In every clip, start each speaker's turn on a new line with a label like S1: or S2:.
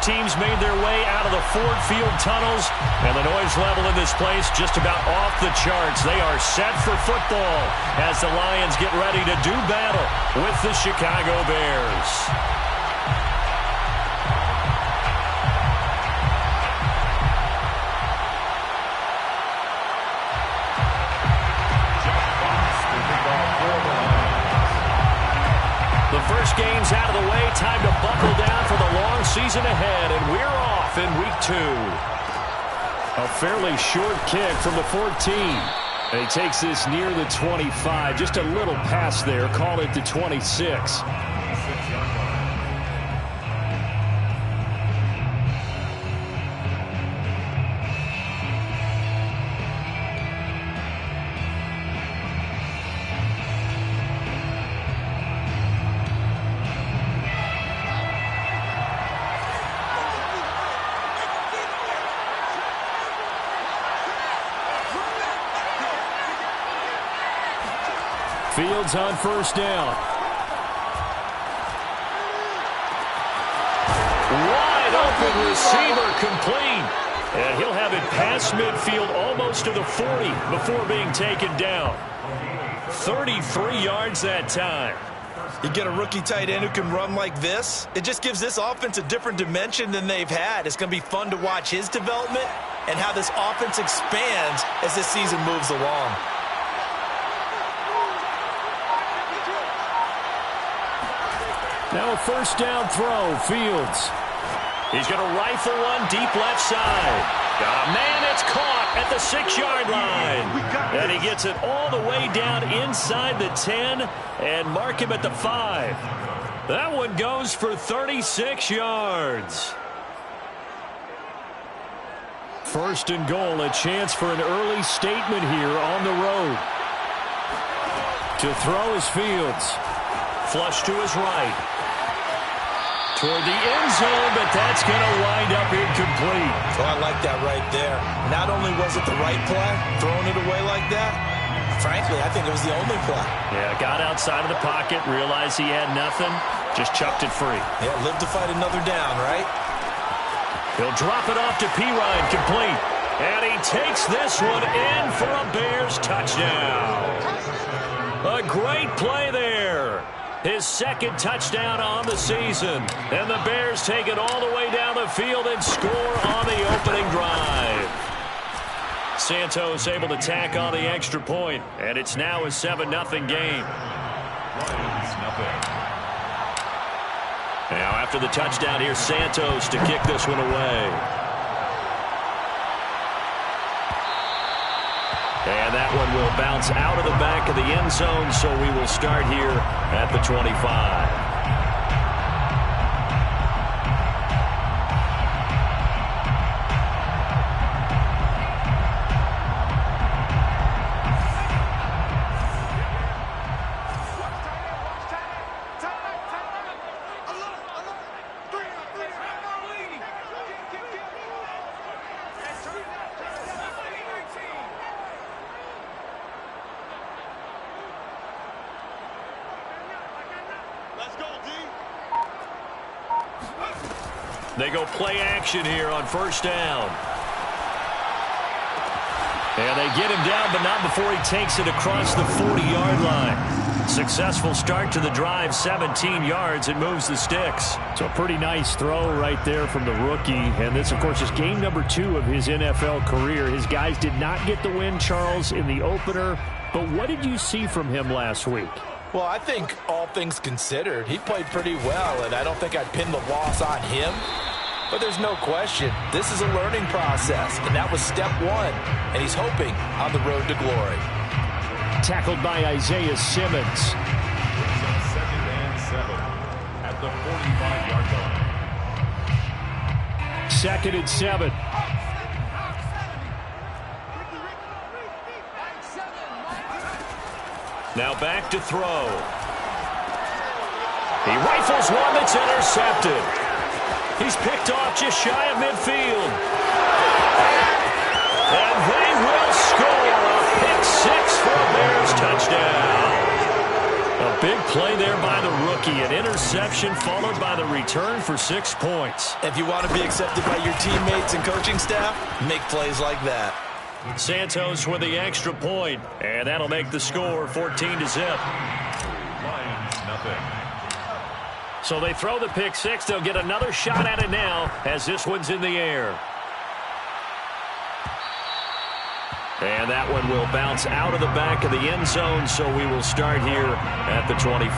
S1: teams made their way out of the Ford Field tunnels, and the noise level in this place just about off the charts. They are set for football as the Lions get ready to do battle with the Chicago Bears. The first game's out of the way. Time to buckle down for the long season ahead, and we're off in week 2. A fairly short kick from the 14. And he takes this near the 25. Just a little pass there. Call it the 26. Fields on first down. Wide open receiver complete. And he'll have it past midfield almost to the 40 before being taken down. 33 yards that time.
S2: You get a rookie tight end who can run like this, it just gives this offense a different dimension than they've had. It's going to be fun to watch his development and how this offense expands as this season moves along.
S1: Now a first down throw, Fields. He's going to rifle one deep left side. Got a man, it's caught at the 6-yard line. And he gets it all the way down inside the 10 and mark him at the 5. That one goes for 36 yards. First and goal, a chance for an early statement here on the road. To throw is Fields. Flush to his right. Toward the end zone, but that's going to wind up incomplete.
S2: Oh, I like that right there. Not only was it the right play, throwing it away like that, frankly, I think it was the only play.
S1: Yeah, got outside of the pocket, realized he had nothing, just chucked it free.
S2: Yeah, live to fight another down, right?
S1: He'll drop it off to Pirine, complete. And he takes this one in for a Bears touchdown. A great play there. His second touchdown on the season. And the Bears take it all the way down the field and score on the opening drive. Santos able to tack on the extra point, and it's now a 7-0 game. Now after the touchdown, here's Santos to kick this one away. And that one will bounce out of the back of the end zone, so we will start here at the 25. They go play action here on first down. And they get him down, but not before he takes it across the 40-yard line. Successful start to the drive, 17 yards, and moves the sticks. So a pretty nice throw right there from the rookie. And this, of course, is game number 2 of his NFL career. His guys did not get the win, Charles, in the opener. But what did you see from him last week?
S2: Well, I think all things considered, he played pretty well, and I don't think I'd pin the loss on him. But there's no question, this is a learning process, and that was step 1, and he's hoping on the road to glory.
S1: Tackled by Isaiah Simmons.
S3: Second and 7 at the 45-yard line.
S1: Second and 7. Now back to throw. He rifles one that's intercepted. He's picked off just shy of midfield. And they will score a pick 6 for a Bears touchdown. A big play there by the rookie. An interception followed by the return for 6 points.
S2: If you want to be accepted by your teammates and coaching staff, make plays like that.
S1: Santos with the extra point, and that'll make the score 14-0.
S3: Lions, nothing.
S1: So they throw the pick six. They'll get another shot at it now as this one's in the air. And that one will bounce out of the back of the end zone, so we will start here at the 25.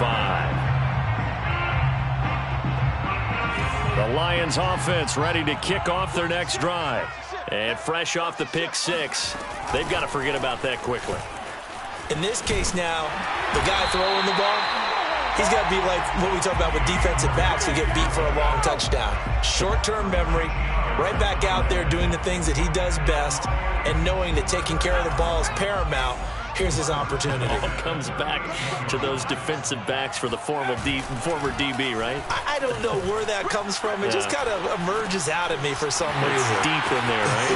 S1: The Lions offense ready to kick off their next drive. And fresh off the pick six, they've got to forget about that quickly.
S2: In this case now, the guy throwing the ball, he's got to be like what we talk about with defensive backs who get beat for a long touchdown. Short-term memory, right back out there doing the things that he does best, and knowing that taking care of the ball is paramount. Here's his opportunity.
S1: All comes back to those defensive backs for the former DB, right?
S2: I don't know where that comes from. It just kind of emerges out of me for some reason.
S1: Deep in there, right?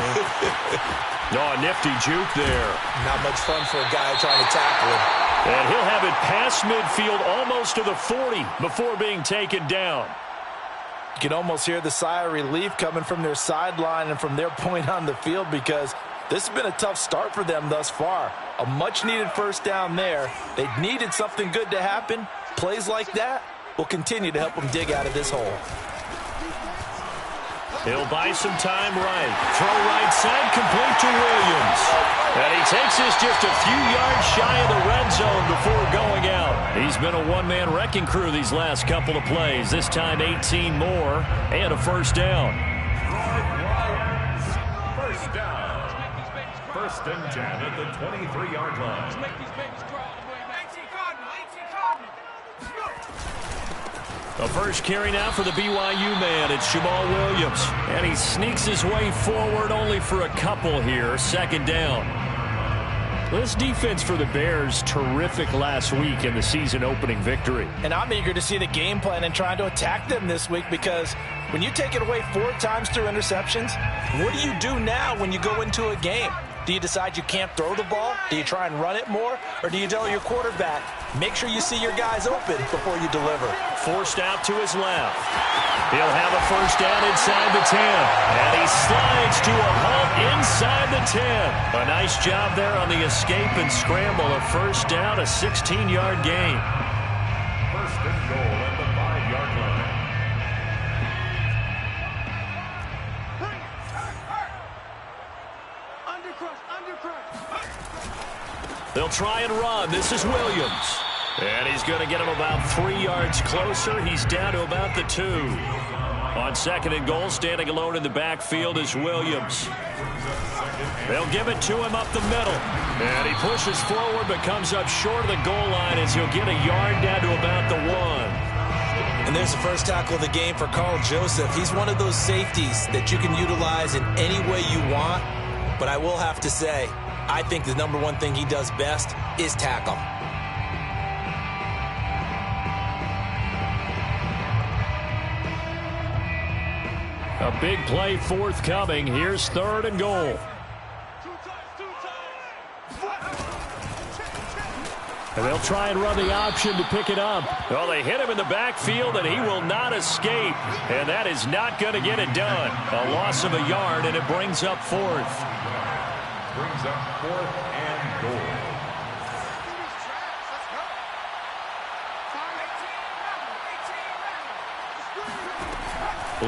S1: No, nifty juke there.
S2: Not much fun for a guy trying to tackle him.
S1: And he'll have it past midfield almost to the 40 before being taken down.
S2: You can almost hear the sigh of relief coming from their sideline and from their point on the field, because this has been a tough start for them thus far. A much-needed first down there. They needed something good to happen. Plays like that will continue to help them dig out of this hole.
S1: He'll buy some time right. Throw right side, complete to Williams. And he takes this just a few yards shy of the red zone before going out. He's been a one-man wrecking crew these last couple of plays. This time 18 more and a first down.
S3: First down. First and 10 at the 23-yard line.
S1: The first carry now for the BYU man. It's Jamal Williams. And he sneaks his way forward only for a couple here. Second down. This defense for the Bears, terrific last week in the season-opening victory.
S2: And I'm eager to see the game plan and trying to attack them this week, because when you take it away 4 times through interceptions, what do you do now when you go into a game? Do you decide you can't throw the ball? Do you try and run it more? Or do you tell your quarterback, make sure you see your guys open before you deliver?
S1: Forced out to his left. He'll have a first down inside the 10. And he slides to a halt inside the 10. A nice job there on the escape and scramble. A first down, a 16-yard gain.
S3: First and goal at the 5-yard line.
S1: They'll try and run. This is Williams. And he's going to get him about 3 yards closer. He's down to about the 2. On second and goal, standing alone in the backfield is Williams. They'll give it to him up the middle. And he pushes forward but comes up short of the goal line as he'll get a yard down to about the 1.
S2: And there's the first tackle of the game for Carl Joseph. He's one of those safeties that you can utilize in any way you want. But I will have to say, I think the number one thing he does best is tackle.
S1: A big play forthcoming. Here's third and goal. And they'll try and run the option to pick it up. Well, they hit him in the backfield, and he will not escape. And that is not going to get it done. A loss of a yard, and it brings up fourth.
S3: Brings up 4th and goal.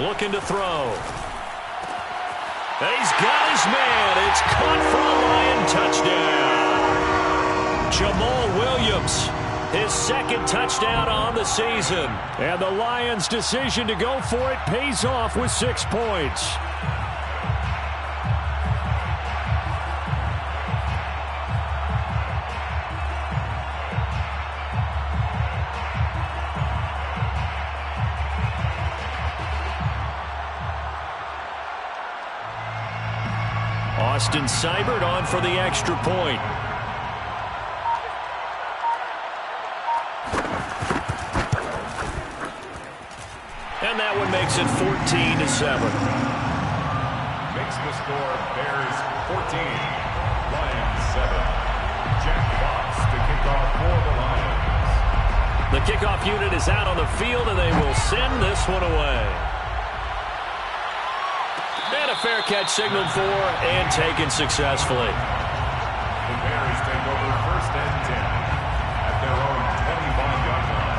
S1: Looking to throw. And he's got his man. It's caught for a Lion touchdown. Jamal Williams, his second touchdown on the season. And the Lions' decision to go for it pays off with 6 points. Austin Seibert on for the extra point. And that one makes it 14-7.
S3: Makes the score Bears 14, Lions 7. Jack Fox to kick off for the Lions.
S1: The kickoff unit is out on the field, and they will send this one away. And a fair catch signaled for and taken successfully.
S3: The Bears take over 1st and 10 at their own 25-yard line.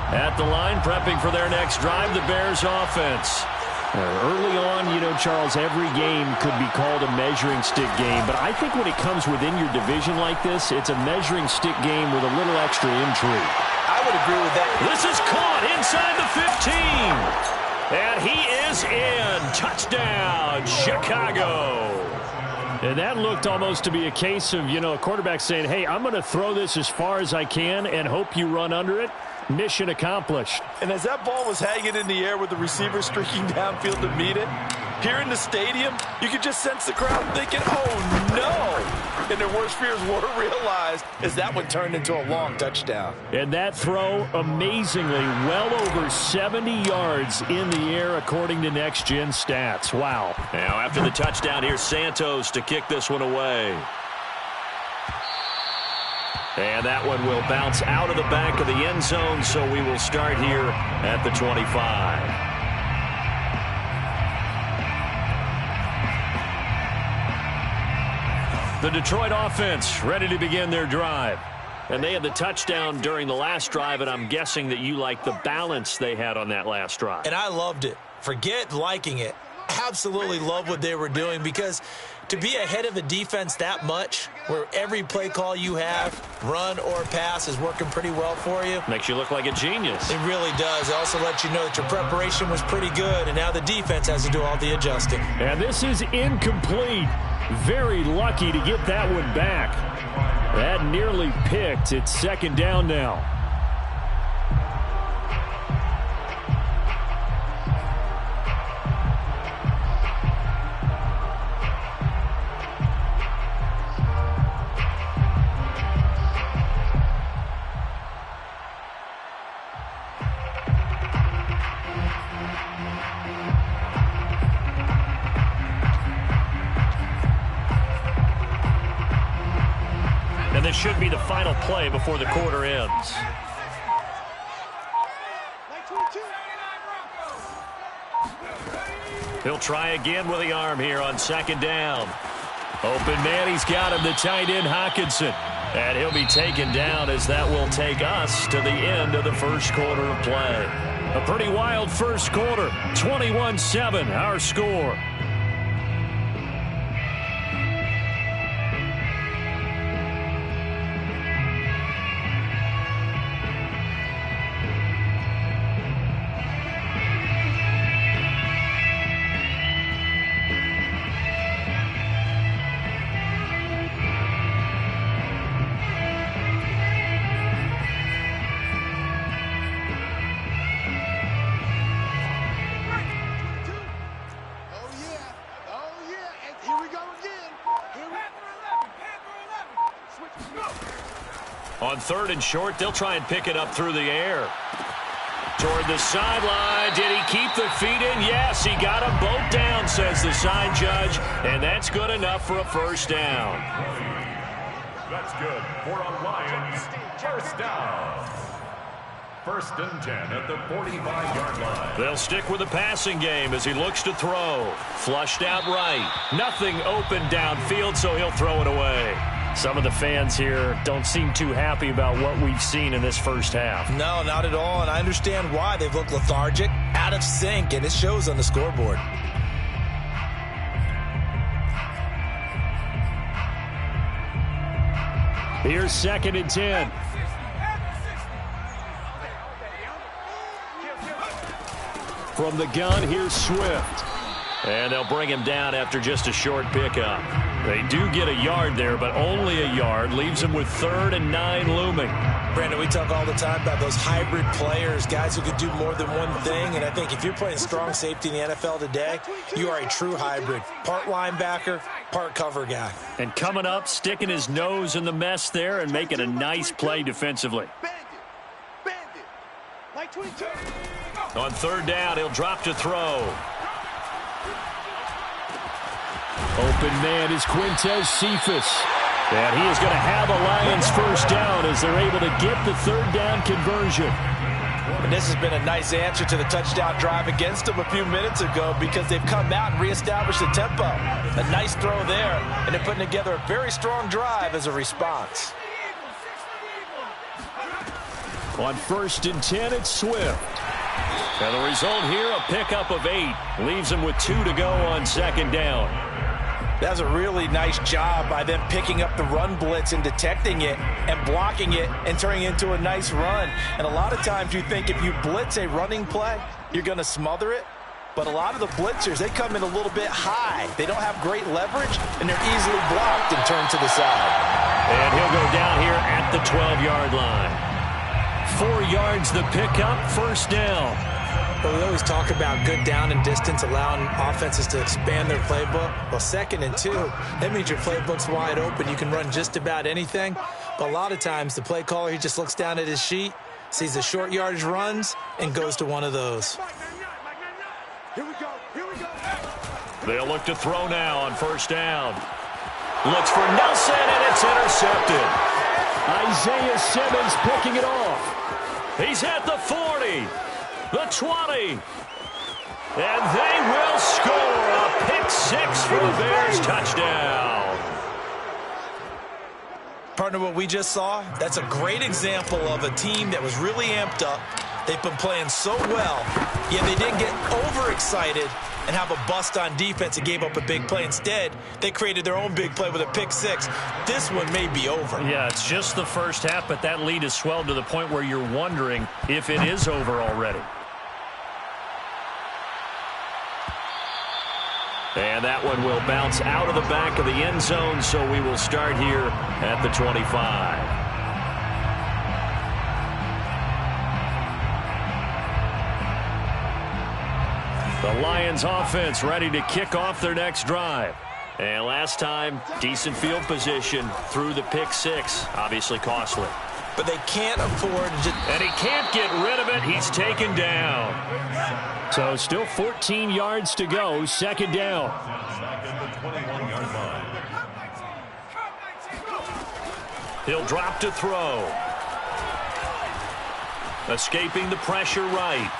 S1: At the line, prepping for their next drive, the Bears offense.
S4: Early on, Charles, every game could be called a measuring stick game. But I think when it comes within your division like this, it's a measuring stick game with a little extra intrigue.
S2: I would agree with that.
S1: This is caught inside the 15. And he is in. Touchdown, Chicago.
S4: And that looked almost to be a case of, a quarterback saying, hey, I'm going to throw this as far as I can and hope you run under it. Mission accomplished.
S2: And as that ball was hanging in the air with the receiver streaking downfield to meet it, here in the stadium, you could just sense the crowd thinking, oh, no. And their worst fears were realized as that one turned into a long touchdown.
S4: And that throw, amazingly, well over 70 yards in the air, according to Next Gen Stats. Wow.
S1: Now, after the touchdown, here's Santos to kick this one away. And that one will bounce out of the back of the end zone, so we will start here at the 25. The Detroit offense ready to begin their drive. And they had the touchdown during the last drive, and I'm guessing that you like the balance they had on that last drive.
S5: And I loved it. Forget liking it. Absolutely love what they were doing, because to be ahead of a defense that much, where every play call you have, run or pass, is working pretty well for you.
S1: Makes you look like a genius.
S5: It really does. It also lets you know that your preparation was pretty good, and now the defense has to do all the adjusting.
S4: And this is incomplete. Very lucky to get that one back. That nearly picked. It's 2nd down now.
S1: And this should be the final play before the quarter ends. He'll try again with the arm here on 2nd down. Open man, he's got him, the tight end Hockenson. And he'll be taken down as that will take us to the end of the first quarter of play. A pretty wild first quarter, 21-7 our score. On 3rd and short, they'll try and pick it up through the air. Toward the sideline. Did he keep the feet in? Yes, he got them both down, says the sign judge. And that's good enough for a 1st down.
S3: That's good for a Lions 1st down. 1st and 10 at the 45-yard line.
S1: They'll stick with the passing game as he looks to throw. Flushed out right. Nothing open downfield, so he'll throw it away.
S4: Some of the fans here don't seem too happy about what we've seen in this first half.
S5: No, not at all, and I understand why. They've looked lethargic, out of sync, and it shows on the scoreboard.
S4: Here's 2nd and 10. From the gun, here's Swift.
S1: And they'll bring him down after just a short pickup. They do get a yard there, but only a yard. Leaves them with 3rd and 9 looming.
S5: Brandon, we talk all the time about those hybrid players, guys who could do more than one thing. And I think if you're playing strong safety in the NFL today, you are a true hybrid. Part linebacker, part cover guy.
S4: And coming up, sticking his nose in the mess there and making a nice play defensively.
S1: On third down, he'll drop to throw.
S4: Open man is Quintez Cephas. And he is going to have a Lions first down as they're able to get the third down conversion.
S2: And this has been a nice answer to the touchdown drive against them a few minutes ago because they've come out and reestablished the tempo. A nice throw there, and they're putting together a very strong drive as a response.
S4: On 1st and 10, it's Swift.
S1: And the result here, a pickup of 8. Leaves him with 2 to go on second down.
S2: That's a really nice job by them picking up the run blitz and detecting it and blocking it and turning it into a nice run. And a lot of times you think if you blitz a running play, you're going to smother it. But a lot of the blitzers, they come in a little bit high. They don't have great leverage, and they're easily blocked and turned to the side.
S1: And he'll go down here at the 12-yard line.
S4: 4 yards the pickup, first down.
S5: But we always talk about good down and distance, allowing offenses to expand their playbook. Well, 2nd and 2, that means your playbook's wide open. You can run just about anything. But a lot of times, the play caller, he just looks down at his sheet, sees the short yardage runs, and goes to one of those.
S3: Here we go.
S1: They'll look to throw now on first down. Looks for Nelson, and it's intercepted.
S4: Isaiah Simmons picking it off.
S1: He's at the 40. The 20. And they will score a pick 6 for the Bears. Touchdown.
S5: Partner, what we just saw, that's a great example of a team that was really amped up. They've been playing so well, yet they didn't get overexcited and have a bust on defense and gave up a big play. Instead, they created their own big play with a pick 6. This one may be over.
S4: Yeah, it's just the first half, but that lead has swelled to the point where you're wondering if it is over already.
S1: And that one will bounce out of the back of the end zone, so we will start here at the 25. The Lions offense ready to kick off their next drive. And last time, decent field position through the pick 6, obviously costly.
S5: But they can't afford to...
S1: And he can't get rid of it. He's taken down.
S4: So still 14 yards to go, second down.
S1: He'll drop to throw. Escaping the pressure right.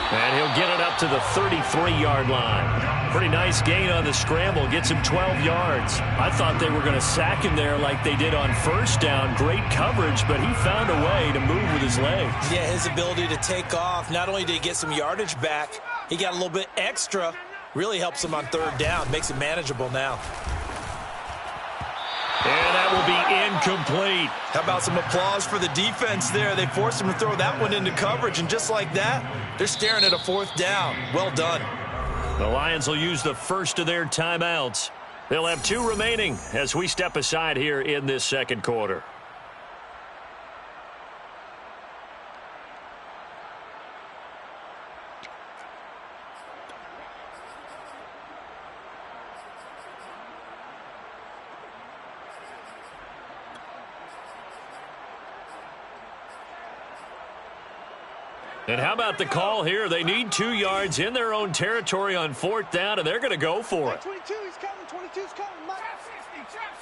S1: And he'll get it up to the 33-yard line. Pretty nice gain on the scramble. Gets him 12 yards. I thought they were going to sack him there like they did on first down. Great coverage, but he found a way to move with his legs.
S5: Yeah, his ability to take off. Not only did he get some yardage back, he got a little bit extra. Really helps him on third down. Makes it manageable now.
S1: And that will be incomplete.
S5: How about some applause for the defense there? They forced him to throw that one into coverage, and just like that, they're staring at a fourth down. Well done.
S1: The Lions will use the first of their timeouts. They'll have 2 remaining as we step aside here in this second quarter. And how about the call here? They need 2 yards in their own territory on fourth down, and they're going to go for it.
S6: 22, he's coming. 22's coming. Trap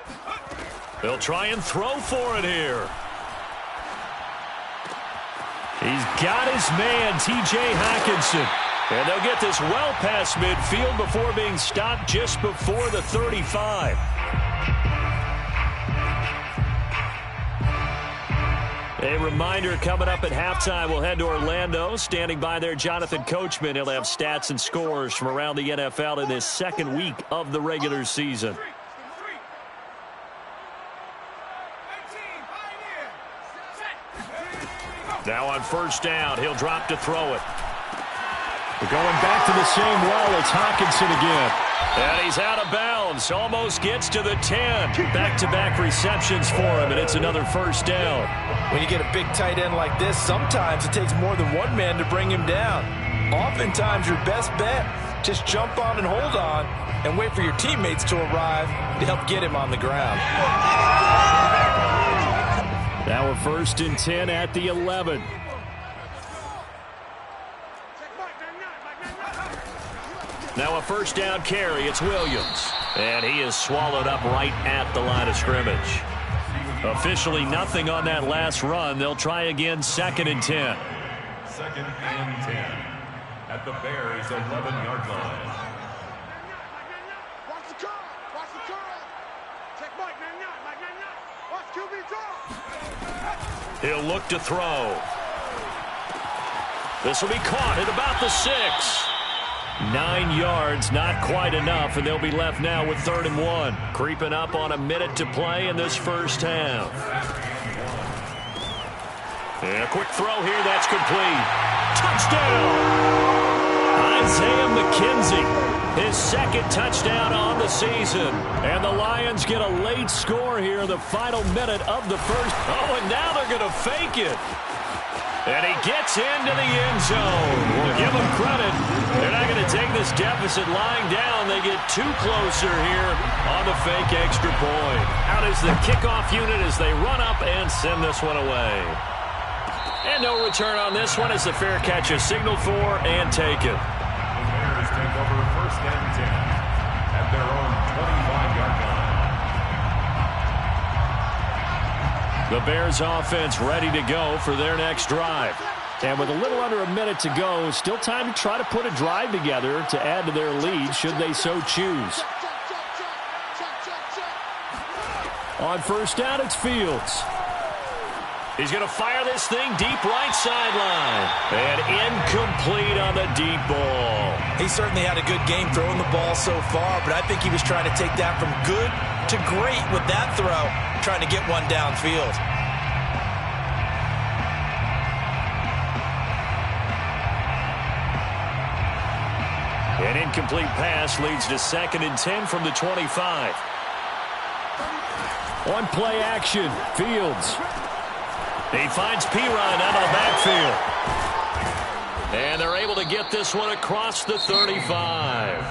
S6: 60.
S1: They'll try and throw for it here. He's got his man, T.J. Hockenson. And they'll get this well past midfield before being stopped just before the 35. A reminder, coming up at halftime, we'll head to Orlando. Standing by there, Jonathan Coachman. He'll have stats and scores from around the NFL in this second week of the regular season. Now on first down, he'll drop to throw it.
S4: We're going back to the same well. It's Hockenson again.
S1: And he's out of bounds. Almost gets to the 10. Back-to-back receptions for him, and it's another first down.
S2: When you get a big tight end like this, sometimes it takes more than one man to bring him down. Oftentimes, your best bet Just jump on and hold on and wait for your teammates to arrive to help get him on the ground.
S4: Now a 1st and 10 at the 11.
S1: Now a 1st down carry. It's Williams. And he is swallowed up right at the line of scrimmage. Officially nothing on that last run. They'll try again 2nd and 10.
S3: 2nd and 10 at the Bears' 11-yard line.
S6: Watch the curl. Watch the curl. Check Mike 99. Mike 99. Watch QB draw.
S1: He'll look to throw. This will be caught at about the 6. 9 yards, not quite enough, and they'll be left now with 3rd and 1. Creeping up on a minute to play in this first half. And a quick throw here, that's complete. Touchdown! Isaiah McKenzie, his 2nd touchdown on the season. And the Lions get a late score here in the final minute of the first. Oh, and now they're going to fake it. And he gets into the end zone. We'll give him credit. They're not going to take this deficit lying down. They get too closer here on the fake extra point. Out is the kickoff unit as they run up and send this one away. And no return on this one as the fair catch is signaled for and taken.
S3: The Bears take over 1st and 10 at their own 25-yard line.
S4: The Bears offense ready to go for their next drive. And with a little under a minute to go, still time to try to put a drive together to add to their lead should they so choose. On 1st down, it's Fields.
S1: He's going to fire this thing deep right sideline. And incomplete on the deep ball.
S5: He certainly had a good game throwing the ball so far, but I think he was trying to take that from good to great with that throw, trying to get one downfield.
S1: An incomplete pass leads to 2nd and 10 from the 25.
S4: On play action, Fields.
S1: He finds Pirine out of the backfield. And they're able to get this one across the 35.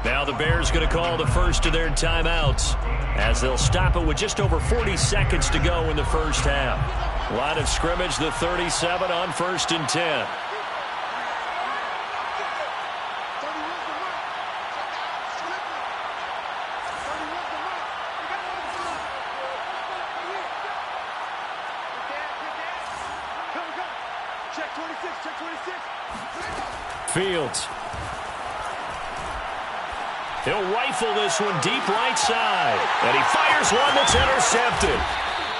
S1: Now the Bears going to call the first of their timeouts as they'll stop it with just over 40 seconds to go in the first half. Line of scrimmage, the 37 on 1st and 10.
S4: Fields.
S1: He'll rifle this one deep right side. And he fires one that's intercepted.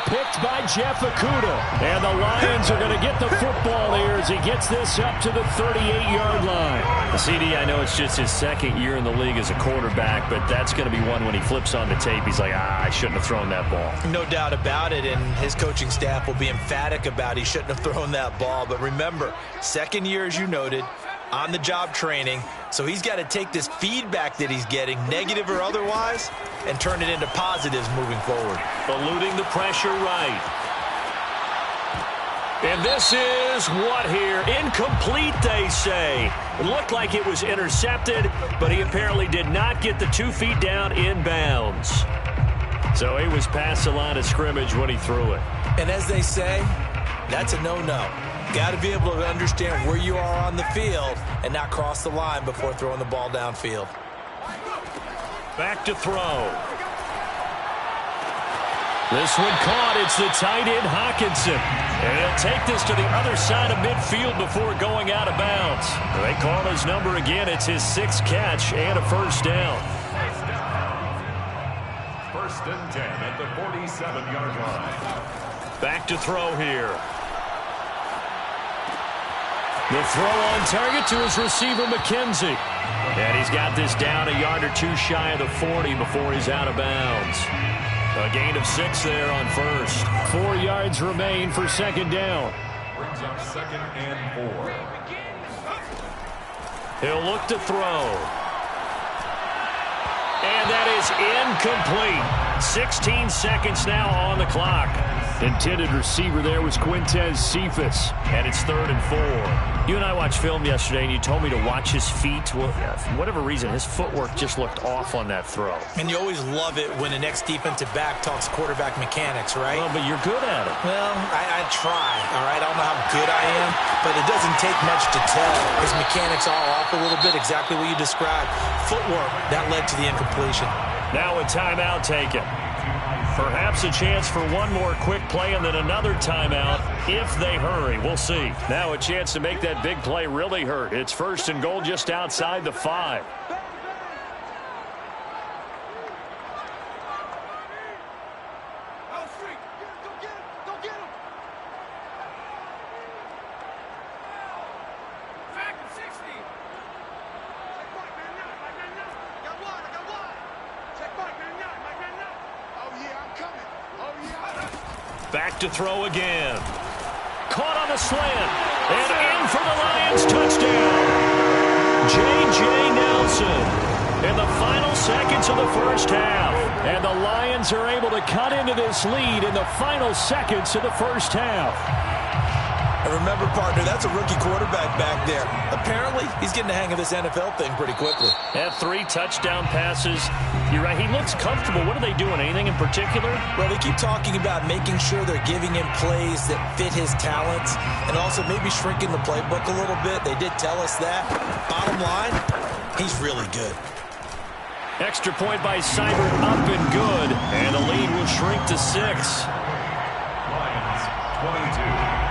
S4: Picked by Jeff Okudah. And the Lions are going to get the football here as he gets this up to the 38-yard line.
S1: CD, I know it's just his 2nd year in the league as a quarterback, but that's going to be one when he flips on the tape. He's like, I shouldn't have thrown that ball.
S5: No doubt about it, and his coaching staff will be emphatic about he shouldn't have thrown that ball. But remember, 2nd year, as you noted, on-the-job training, so he's got to take this feedback that he's getting, negative or otherwise, and turn it into positives moving forward.
S1: Eluding the pressure right. And this is what here? Incomplete, they say. It looked like it was intercepted, but he apparently did not get the 2 feet down in bounds. So he was past the line of scrimmage when he threw it.
S5: And as they say, that's a no-no. Got to be able to understand where you are on the field and not cross the line before throwing the ball downfield.
S1: Back to throw. This one caught. It's the tight end, Hawkinson. And he'll take this to the other side of midfield before going out of bounds. They call his number again. It's his 6th catch and a 1st down.
S3: 1st and 10 at the 47-yard line.
S1: Back to throw here. The throw on target to his receiver, McKenzie. And he's got this down a yard or two shy of the 40 before he's out of bounds. A gain of 6 there on 1st.
S4: 4 yards remain for 2nd down.
S3: Brings up 2nd and 4.
S1: He'll look to throw. And that is incomplete. 16 seconds now on the clock.
S4: Intended receiver there was Quintez Cephas.
S1: And it's 3rd and 4. You and I watched film yesterday, and you told me to watch his feet. Well, for whatever reason, his footwork just looked off on that throw.
S5: And you always love it when the next defensive back talks quarterback mechanics, right?
S1: Well, but you're good at it.
S5: Well, I try, all right? I don't know how good I am, but it doesn't take much to tell. His mechanics are off a little bit, exactly what you described. Footwork, that led to the incompletion.
S1: Now a timeout taken. Perhaps a chance for one more quick play and then another timeout if they hurry. We'll see.
S4: Now a chance to make that big play really hurt. It's 1st and goal just outside the 5.
S1: Back to throw again. Caught on the slant. And in for the Lions touchdown. J.J. Nelson in the final seconds of the first half.
S4: And the Lions are able to cut into this lead in the final seconds of the first half.
S5: And remember, partner, that's a rookie quarterback back there. Apparently, he's getting the hang of this NFL thing pretty quickly.
S1: Had 3 touchdown passes. You're right, he looks comfortable. What are they doing? Anything in particular?
S5: Well, they keep talking about making sure they're giving him plays that fit his talents and also maybe shrinking the playbook a little bit. They did tell us that. Bottom line, he's really good.
S1: Extra point by Seibert, up and good. And the lead will shrink to 6.
S3: Lions 22.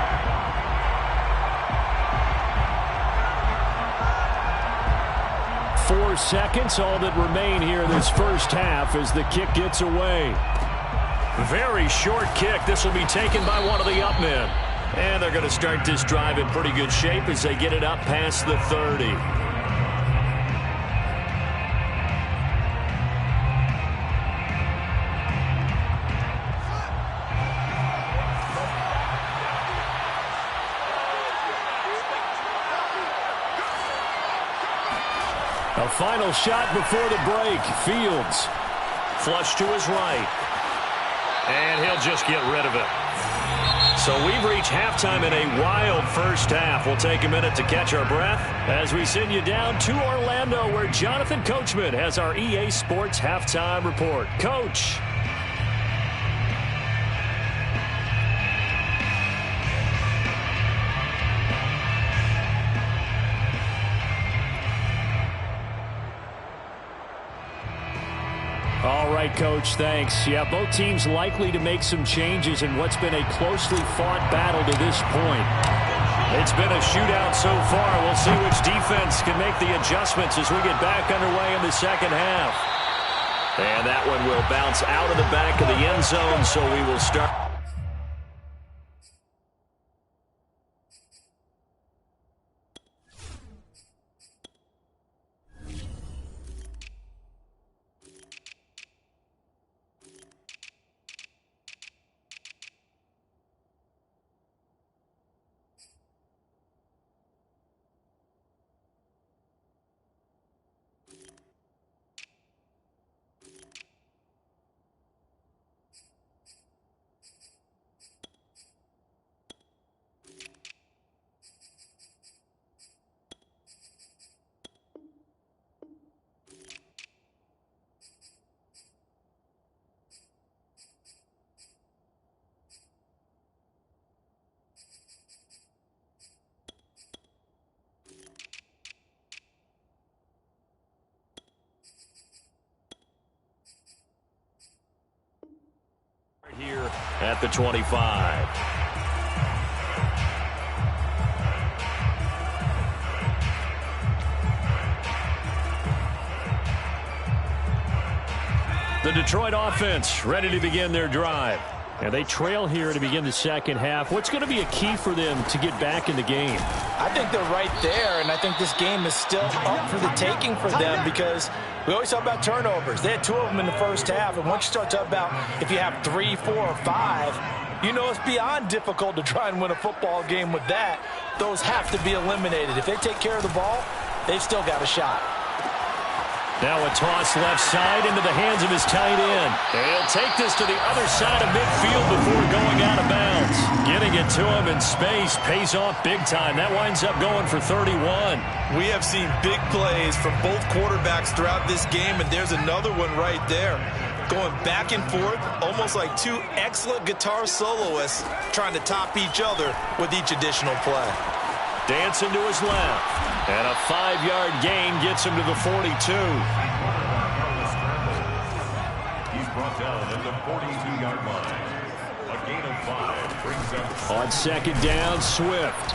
S4: 4 seconds, all that remain here in this first half as the kick gets away.
S1: Very short kick. This will be taken by one of the up men. And they're going to start this drive in pretty good shape as they get it up past the 30.
S4: A final shot before the break. Fields.
S1: Flush to his right. And he'll just get rid of it. So we've reached halftime in a wild first half. We'll take a minute to catch our breath as we send you down to Orlando, where Jonathan Coachman has our EA Sports Halftime Report. Coach.
S4: All right, Coach, thanks. Yeah, both teams likely to make some changes in what's been a closely fought battle to this point.
S1: It's been a shootout so far. We'll see which defense can make the adjustments as we get back underway in the second half. And that one will bounce out of the back of the end zone, so we will start. Here at the 25. The Detroit offense ready to begin their drive.
S4: And they trail here to begin the second half. What's going to be a key for them to get back in the game?
S5: I think they're right there, and I think this game is still up for the taking for them because we always talk about turnovers. They had 2 of them in the first half, and once you start talking about if you have 3, 4, or 5, you know it's beyond difficult to try and win a football game with that. Those have to be eliminated. If they take care of the ball, they've still got a shot.
S4: Now a toss left side into the hands of his tight end. He'll take this to the other side of midfield before going out of bounds. Getting it to him in space pays off big time. That winds up going for 31.
S5: We have seen big plays from both quarterbacks throughout this game, and there's another one right there. Going back and forth, almost like two excellent guitar soloists trying to top each other with each additional play.
S4: Dancing to his left. And a 5-yard gain gets him to the 42.
S3: He's brought down at the 42-yard line. A gain of 5 brings up...
S4: On second down, Swift.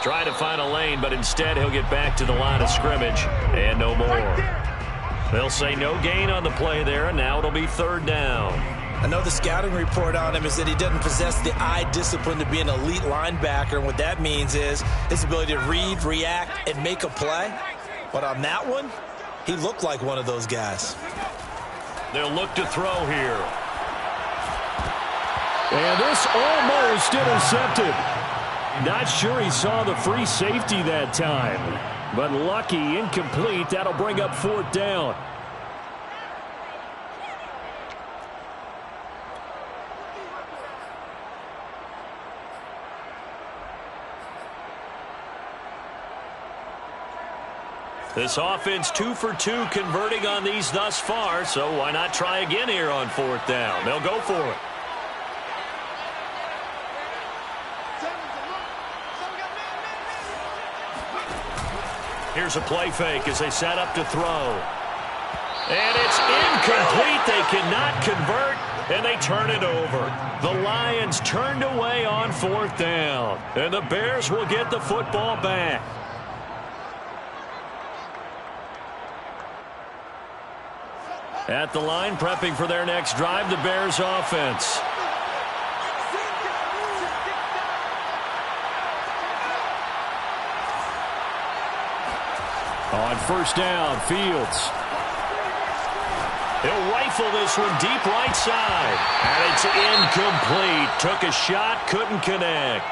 S4: Trying to find a lane, but instead he'll get back to the line of scrimmage. And no more. They'll say no gain on the play there, and now it'll be third down.
S5: I know the scouting report on him is that he doesn't possess the eye discipline to be an elite linebacker. And what that means is his ability to read, react, and make a play. But on that one, he looked like one of those guys.
S4: They'll look to throw here. And this almost intercepted. Not sure he saw the free safety that time. But lucky, incomplete. That'll bring up fourth down. This offense 2 for 2 converting on these thus far, so why not try again here on fourth down? They'll go for it. Here's a play fake as they set up to throw. And it's incomplete. They cannot convert, and they turn it over. The Lions turned away on fourth down, and the Bears will get the football back. At the line, prepping for their next drive, the Bears offense. On first down, Fields. He'll rifle this one deep right side. And it's incomplete. Took a shot, couldn't connect.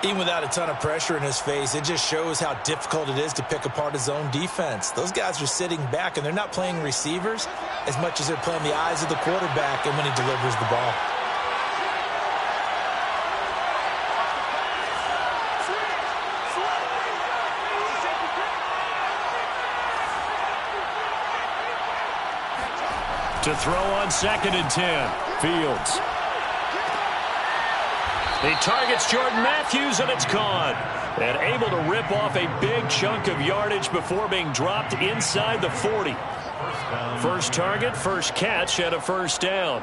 S5: Even without a ton of pressure in his face, it just shows how difficult it is to pick apart his own defense. Those guys are sitting back, and they're not playing receivers as much as they're playing the eyes of the quarterback and when he delivers the ball.
S4: To throw on second and 10, Fields. He targets Jordan Matthews, and it's caught. And able to rip off a big chunk of yardage before being dropped inside the 40. First target, first catch, and a first down.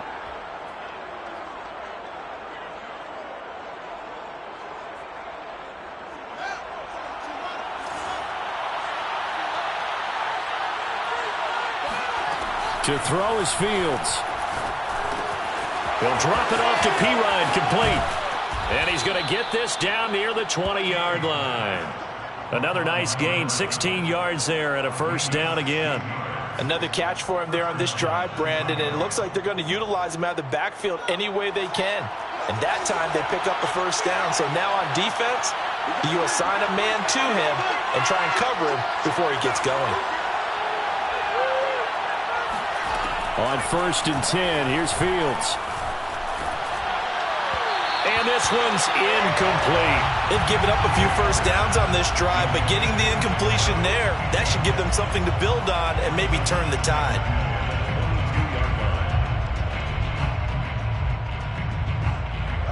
S4: To throw is Fields. He'll drop it off to P-Ryan, complete. And he's going to get this down near the 20-yard line. Another nice gain, 16 yards there, and a first down again.
S5: Another catch for him there on this drive, Brandon, and it looks like they're going to utilize him out of the backfield any way they can. And that time they pick up the first down. So now on defense, you assign a man to him and try and cover him before he gets going.
S4: On first and 10, here's Fields. And this one's incomplete.
S5: They've given up a few first downs on this drive, but getting the incompletion there, that should give them something to build on and maybe turn the tide.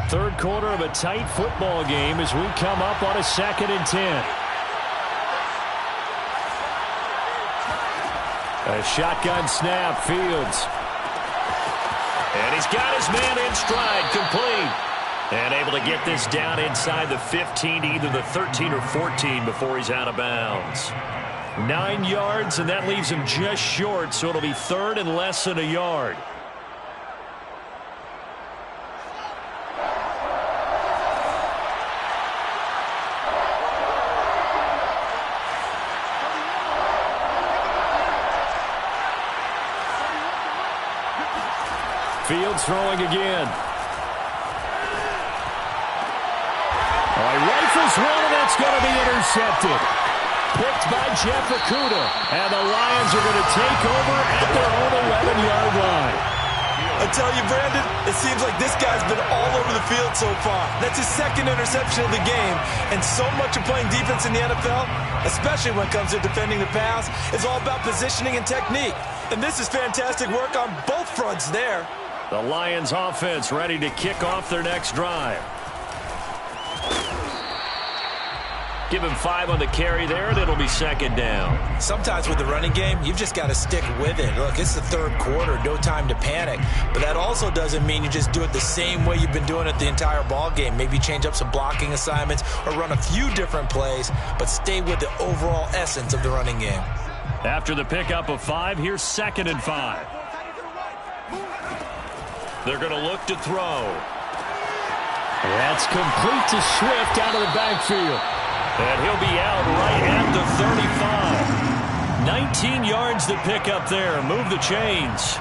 S4: Third quarter of a tight football game as we come up on a second and 10. A shotgun snap, Fields. And he's got his man in stride, complete. And able to get this down inside the 15, either the 13 or 14 before he's out of bounds. 9 yards, and that leaves him just short, so it'll be third and less than a yard. Fields throwing again. Rifles one, and that's going to be intercepted. Picked by Jeff Okudah. And the Lions are going to take over at their own 11-yard line.
S5: I tell you, Brandon, it seems like this guy's been all over the field so far. That's his second interception of the game. And so much of playing defense in the NFL, especially when it comes to defending the pass, is all about positioning and technique. And this is fantastic work on both fronts there.
S4: The Lions offense ready to kick off their next drive. Give him 5 on the carry there, and it'll be second down.
S5: Sometimes with the running game, you've just got to stick with it. Look, it's the third quarter, no time to panic. But that also doesn't mean you just do it the same way you've been doing it the entire ball game. Maybe change up some blocking assignments or run a few different plays, but stay with the overall essence of the running game.
S4: After the pickup of 5, here's 2nd and 5. They're going to look to throw. That's complete to Swift out of the backfield. And he'll be out right at the 35. 19 yards to pick up there. Move the chains.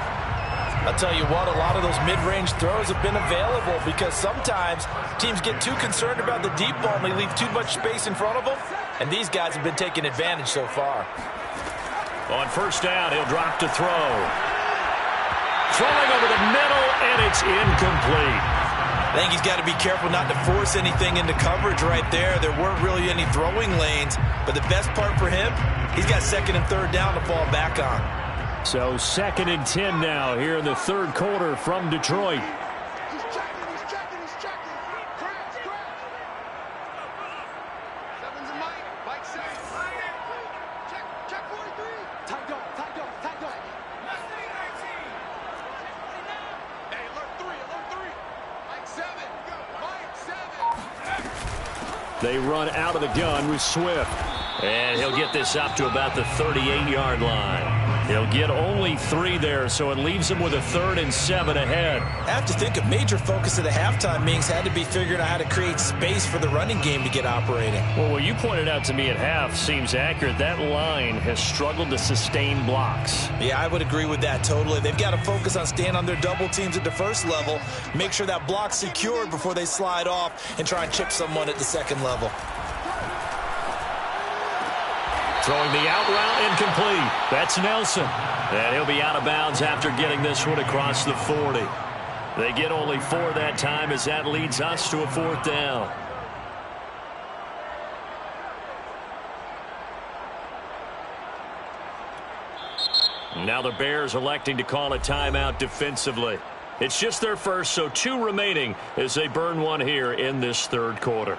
S2: I'll tell you what, a lot of those mid-range throws have been available because sometimes teams get too concerned about the deep ball and they leave too much space in front of them. And these guys have been taking advantage so far.
S4: On first down, he'll drop to throw. Throwing over the middle, and it's incomplete.
S5: I think he's got to be careful not to force anything into coverage right there. There weren't really any throwing lanes, but the best part for him, he's got 2nd and 3rd down to fall back on.
S4: So 2nd and 10 now here in the third quarter from Detroit.
S6: He's checking. Crash. Seven's a Mike. Mike 6. Check 43. Tight dog. Hey, alert 3. Mike 7.
S4: They run out of the gun with Swift. And he'll get this up to about the 38-yard line. He'll get only 3 there, so it leaves him with a 3rd and 7 ahead.
S5: I have to think a major focus of the halftime meetings had to be figuring out how to create space for the running game to get operating.
S4: Well, what you pointed out to me at half seems accurate. That line has struggled to sustain blocks.
S5: Yeah, I would agree with that totally. They've got to focus on staying on their double teams at the first level, make sure that block's secured before they slide off and try and chip someone at the second level.
S4: Throwing the out route incomplete. That's Nelson. And he'll be out of bounds after getting this one across the 40. They get only 4 that time as that leads us to a 4th down. Now the Bears electing to call a timeout defensively. It's just their first, so 2 remaining as they burn one here in this third quarter.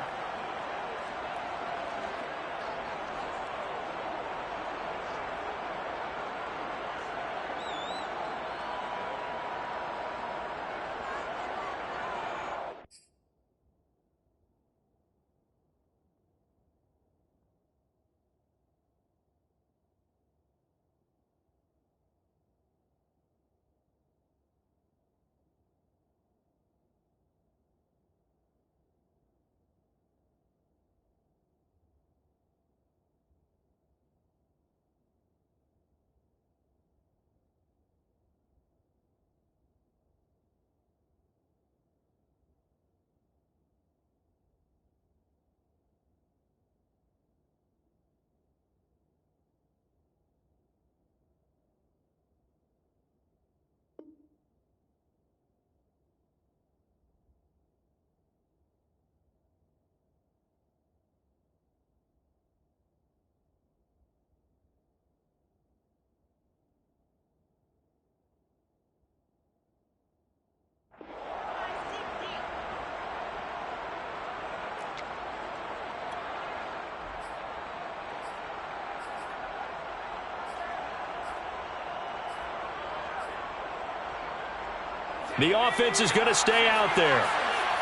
S4: The offense is going to stay out there.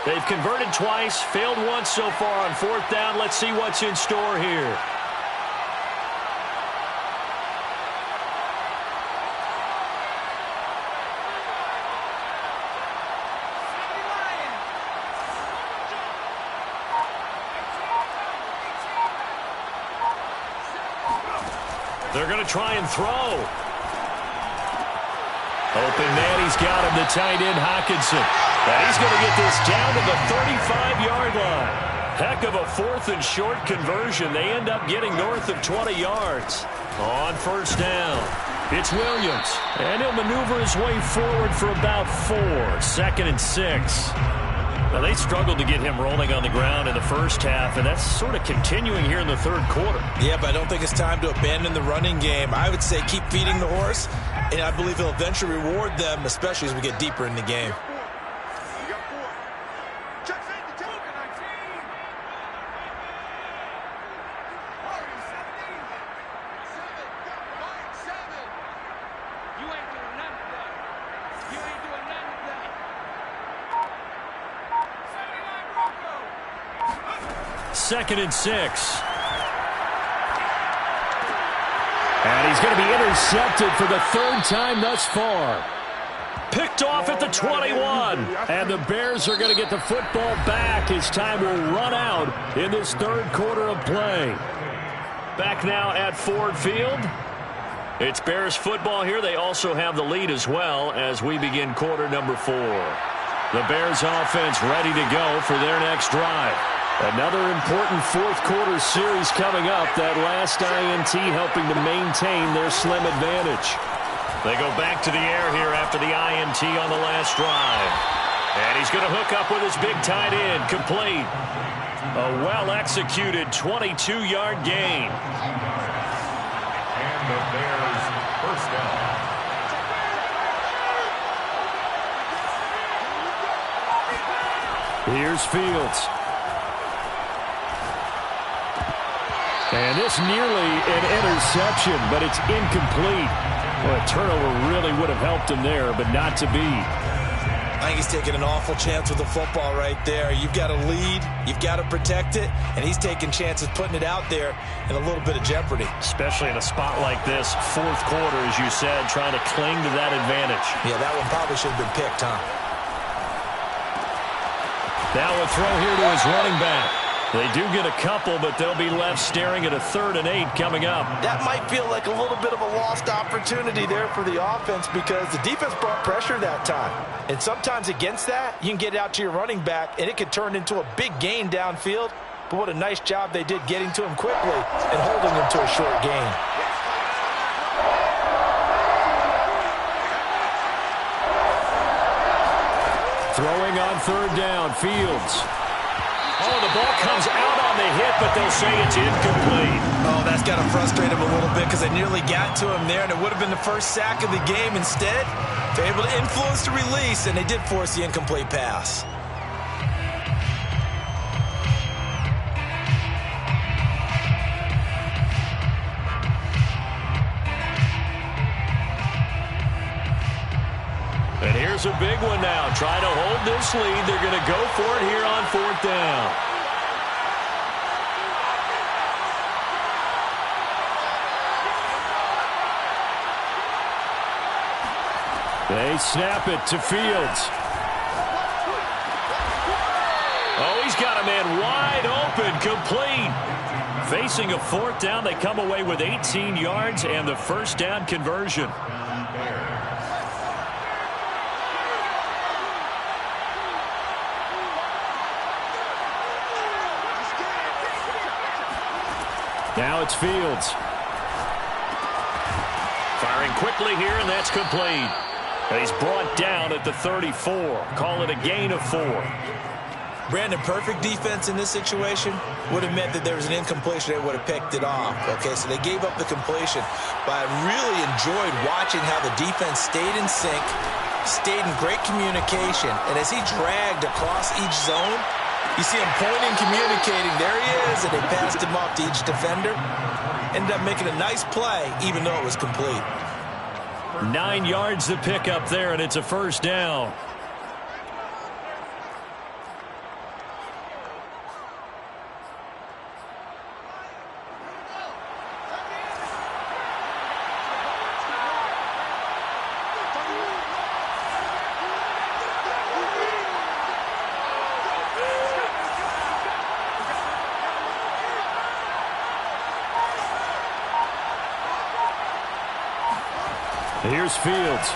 S4: They've converted twice, failed once so far on 4th down. Let's see what's in store here. They're going to try and throw. Open man, he's got him, the tight end, Hockenson. And he's going to get this down to the 35-yard line. Heck of a 4th and short conversion. They end up getting north of 20 yards. On first down, it's Williams. And he'll maneuver his way forward for about 4. 2nd and 6. Now, they struggled to get him rolling on the ground in the first half, and that's sort of continuing here in the third quarter.
S5: Yeah, but I don't think it's time to abandon the running game. I would say keep feeding the horse, and I believe he'll eventually reward them, especially as we get deeper in the game.
S4: Second and 6. And he's going to be intercepted for the 3rd time thus far. Picked off at the 21. And the Bears are going to get the football back as time will run out in this third quarter of play. Back now at Ford Field. It's Bears football here. They also have the lead as well as we begin quarter number 4. The Bears offense ready to go for their next drive. Another important fourth quarter series coming up. That last INT helping to maintain their slim advantage. They go back to the air here after the INT on the last drive. And he's going to hook up with his big tight end. Complete. A well-executed 22-yard gain.
S3: And the Bears first down.
S4: Here's Fields. And this nearly an interception, but it's incomplete. Well, a turnover really would have helped him there, but not to be.
S5: I think he's taking an awful chance with the football right there. You've got to lead, you've got to protect it, and he's taking chances putting it out there in a little bit of jeopardy.
S4: Especially in a spot like this, fourth quarter, as you said, trying to cling to that advantage.
S5: Yeah, that one probably should have been picked, huh?
S4: Now a throw here to his running back. They do get a couple, but they'll be left staring at a 3rd and 8 coming up.
S5: That might feel like a little bit of a lost opportunity there for the offense because the defense brought pressure that time. And sometimes against that, you can get it out to your running back, and it could turn into a big gain downfield. But what a nice job they did getting to him quickly and holding him to a short gain.
S4: Throwing on 3rd down, Fields. Oh, the ball comes out on the hit, but they'll say it's incomplete.
S5: Oh, that's got to frustrate him a little bit because they nearly got to him there, and it would have been the first sack of the game. Instead, they're able to influence the release, and they did force the incomplete pass.
S4: And here's a big one now. Trying to hold this lead. They're going to go for it here on 4th down. They snap it to Fields. Oh, he's got a man wide open, complete. Facing a 4th down, they come away with 18 yards and the first down conversion. Now it's Fields. Firing quickly here, and that's complete. And he's brought down at the 34. Call it a gain of 4.
S5: Brandon, perfect defense in this situation would have meant that there was an incompletion. They would have picked it off. Okay, so they gave up the completion. But I really enjoyed watching how the defense stayed in sync, stayed in great communication. And as he dragged across each zone, you see him pointing, communicating. There he is, and they passed him off to each defender. Ended up making a nice play, even though it was complete.
S4: 9 yards to pick up there, and it's a first down. Here's Fields.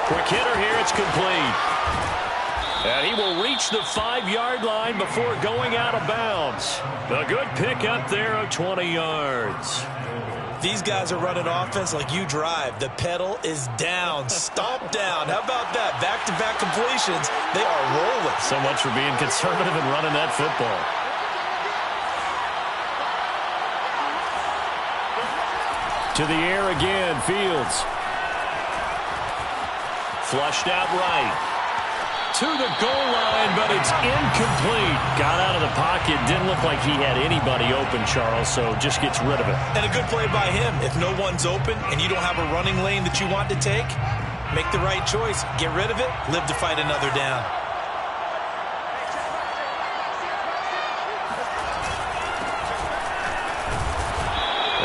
S4: Quick hitter here. It's complete. And he will reach the 5-yard line before going out of bounds. A good pickup there of 20 yards.
S5: These guys are running offense like you drive. The pedal is down, stomp down. How about that? Back-to-back completions. They are rolling.
S4: So much for being conservative and running that football. To the air again, Fields. Flushed out right. To the goal line, but it's incomplete. Got out of the pocket. Didn't look like he had anybody open, Charles, so just gets rid of it.
S5: And a good play by him. If no one's open and you don't have a running lane that you want to take, make the right choice. Get rid of it. Live to fight another down.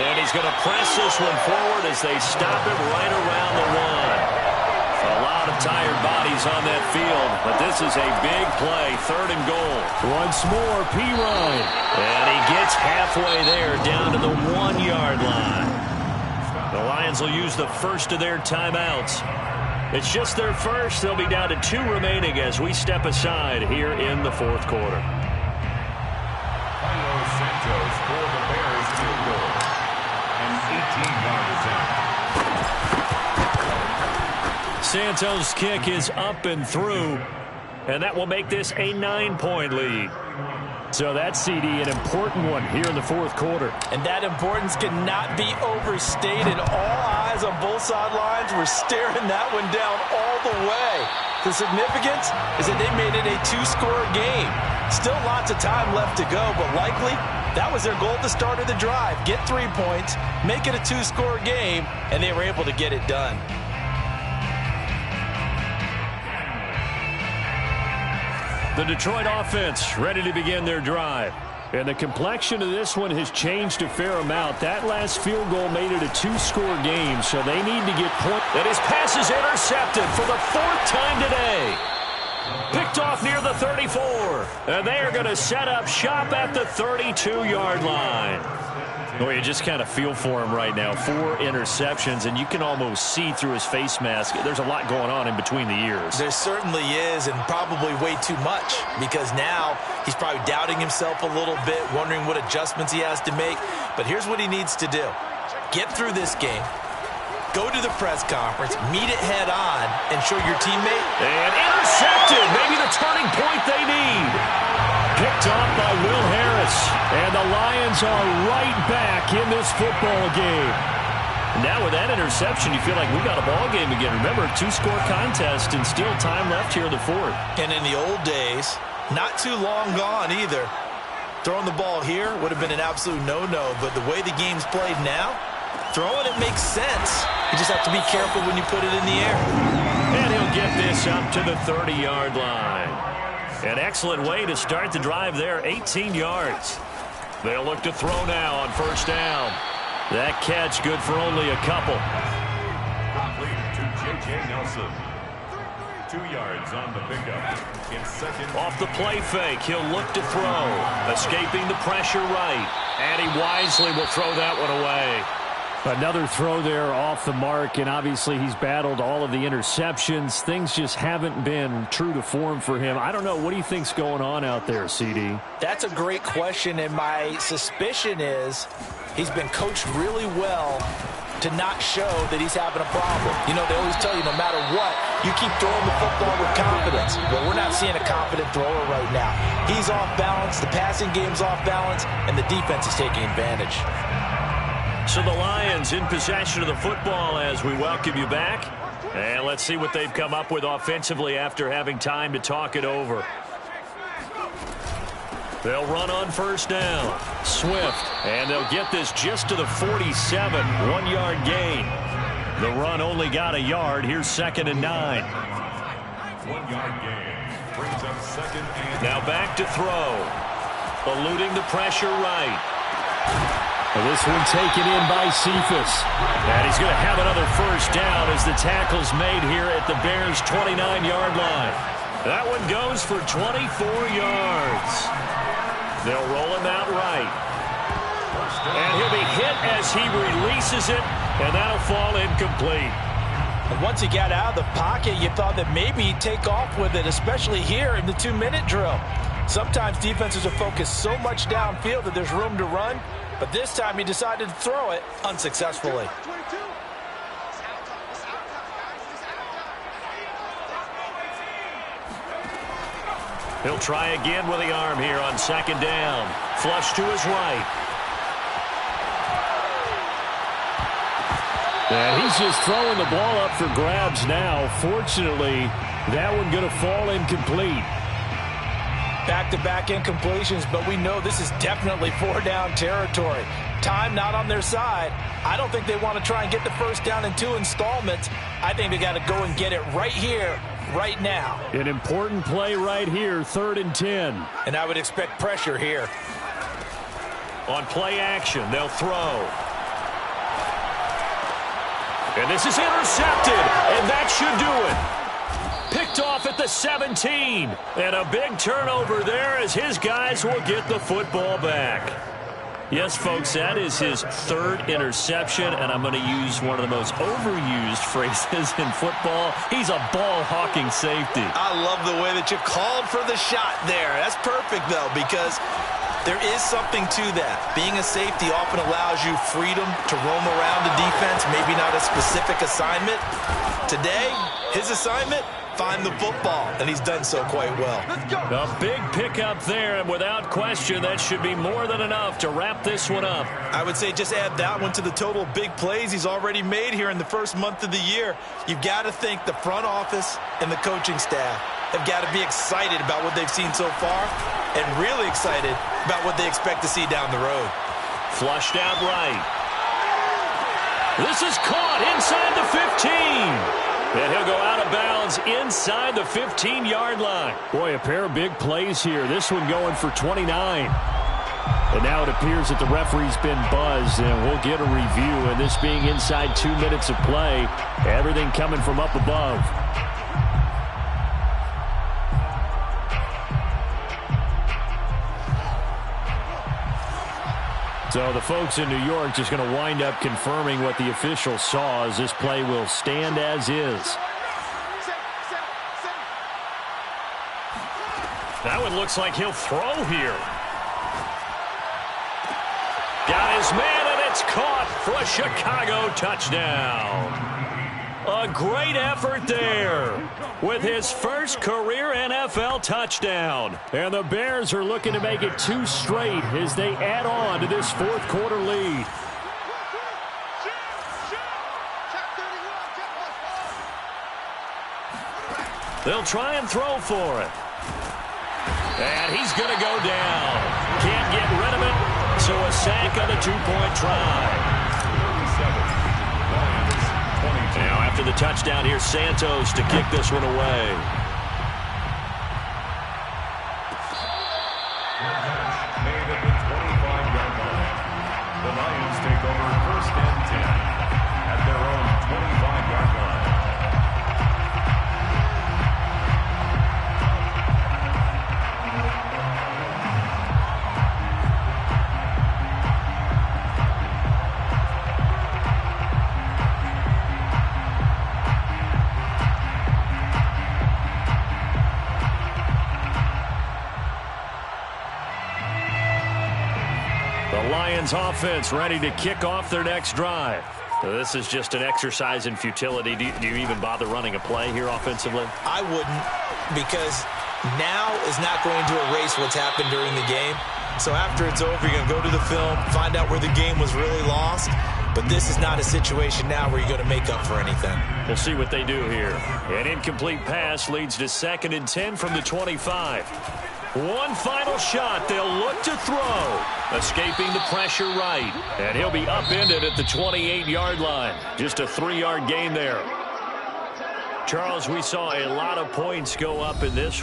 S4: And he's going to press this one forward as they stop it right around the 1. A lot of tired bodies on that field, but this is a big play, 3rd and goal. Once more, P-Ryan. And he gets halfway there, down to the 1-yard line. The Lions will use the first of their timeouts. It's just their first. They'll be down to 2 remaining as we step aside here in the 4th quarter.
S3: Santos for the Bears field goal. And 18 yards out.
S4: Santos' kick is up and through, and that will make this a 9-point lead. So that's, CD, an important one here in the 4th quarter.
S5: And that importance cannot be overstated. All eyes on both sidelines were staring that one down all the way. The significance is that they made it a 2-score game. Still lots of time left to go, but likely that was their goal at the start of the drive. Get 3 points, make it a 2-score game, and they were able to get it done.
S4: The Detroit offense ready to begin their drive. And the complexion of this one has changed a fair amount. That last field goal made it a 2-score game, so they need to get points. And his pass is intercepted for the 4th time today. Picked off near the 34. And they are going to set up shop at the 32-yard line. Well, you just kind of feel for him right now. 4 interceptions, and you can almost see through his face mask. There's a lot going on in between the ears.
S5: There certainly is, and probably way too much, because now he's probably doubting himself a little bit, wondering what adjustments he has to make. But here's what he needs to do. Get through this game. Go to the press conference, meet it head on, and show your teammate.
S4: And intercepted. Maybe the turning point they need. Picked off by Will Harris. And the Lions are right back in this football game. Now with that interception, you feel like we got a ball game again. Remember, 2-score contest and still time left here in the 4th.
S5: And in the old days, not too long gone either. Throwing the ball here would have been an absolute no-no. But the way the game's played now, throwing it makes sense. You just have to be careful when you put it in the air.
S4: And he'll get this up to the 30-yard line. An excellent way to start the drive there, 18 yards. They'll look to throw now on 1st down. That catch good for only a couple.
S3: Complete to J.J. Nelson. 2 yards on the pickup. It's 2nd.
S4: Off the play fake, he'll look to throw. Escaping the pressure right. And he wisely will throw that one away. Another throw there off the mark, and obviously he's battled all of the interceptions. Things just haven't been true to form for him. I don't know. What do you think's going on out there, CD?
S5: That's a great question, and my suspicion is he's been coached really well to not show that he's having a problem. You know, they always tell you no matter what, you keep throwing the football with confidence. Well, we're not seeing a confident thrower right now. He's off balance, the passing game's off balance, and the defense is taking advantage.
S4: So the Lions in possession of the football as we welcome you back. And let's see what they've come up with offensively after having time to talk it over. They'll run on 1st down. Swift. And they'll get this just to the 47. 1-yard gain. The run only got a yard. Here's 2nd and 9.
S3: 1-yard gain. Brings up 2nd and...
S4: Now back to throw. Eluding the pressure right. This one taken in by Cephas. And he's going to have another 1st down as the tackle's made here at the Bears' 29-yard line. That one goes for 24 yards. They'll roll him out right. And he'll be hit as he releases it, and that'll fall incomplete.
S5: And once he got out of the pocket, you thought that maybe he'd take off with it, especially here in the 2-minute drill. Sometimes defenses are focused so much downfield that there's room to run, but this time he decided to throw it unsuccessfully.
S1: He'll try again with the arm here on second down. Flush to his right.
S4: And he's just throwing the ball up for grabs now. Fortunately, that one going to fall incomplete.
S5: Back-to-back incompletions, but we know this is definitely 4-down territory. Time not on their side. I don't think they want to try and get the first down in 2 installments. I think they got to go and get it right here, right now.
S4: An important play right here, 3rd and 10.
S5: And I would expect pressure here.
S1: On play action, they'll throw. And this is intercepted, and that should do it. Picked off at the 17. And a big turnover there as his guys will get the football back. Yes, folks, that is his 3rd interception, and I'm going to use one of the most overused phrases in football. He's a ball-hawking safety.
S5: I love the way that you called for the shot there. That's perfect, though, because there is something to that. Being a safety often allows you freedom to roam around the defense, maybe not a specific assignment. Today, his assignment, find the football, and he's done so quite well.
S1: A big pickup there, and without question, that should be more than enough to wrap this one up.
S5: I would say just add that one to the total big plays he's already made here in the first month of the year. You've got to think the front office and the coaching staff have got to be excited about what they've seen so far and really excited about what they expect to see down the road.
S1: Flushed out right. This is caught inside the 15. And he'll go out of bounds inside the 15-yard line.
S4: Boy, a pair of big plays here. This one going for 29. And now it appears that the referee's been buzzed, and we'll get a review. And this being inside 2 minutes of play, everything coming from up above. So the folks in New York just going to wind up confirming what the official saw as this play will stand as is.
S1: That one looks like he'll throw here. Got his man, and it's caught for a Chicago touchdown. A great effort there with his first career NFL touchdown. And the Bears are looking to make it 2 straight as they add on to this 4th quarter lead. They'll try and throw for it. And he's going to go down. Can't get rid of it, so a sack on the 2-point try. Now after the touchdown, here's Santos to kick this one away.
S3: Made at the 25-yard line. The Lions take over 1st and 10 at their own 25-yard line.
S1: Lions offense ready to kick off their next drive. So this is just an exercise in futility. Do you even bother running a play here offensively?
S5: I wouldn't, because now is not going to erase what's happened during the game. So after it's over, you're going to go to the film, find out where the game was really lost. But this is not a situation now where you're going to make up for anything.
S1: We'll see what they do here. An incomplete pass leads to 2nd and 10 from the 25. One final shot they'll look to throw. Escaping the pressure right. And he'll be upended at the 28-yard line. Just a 3-yard gain there. Charles, we saw a lot of points go up in this one.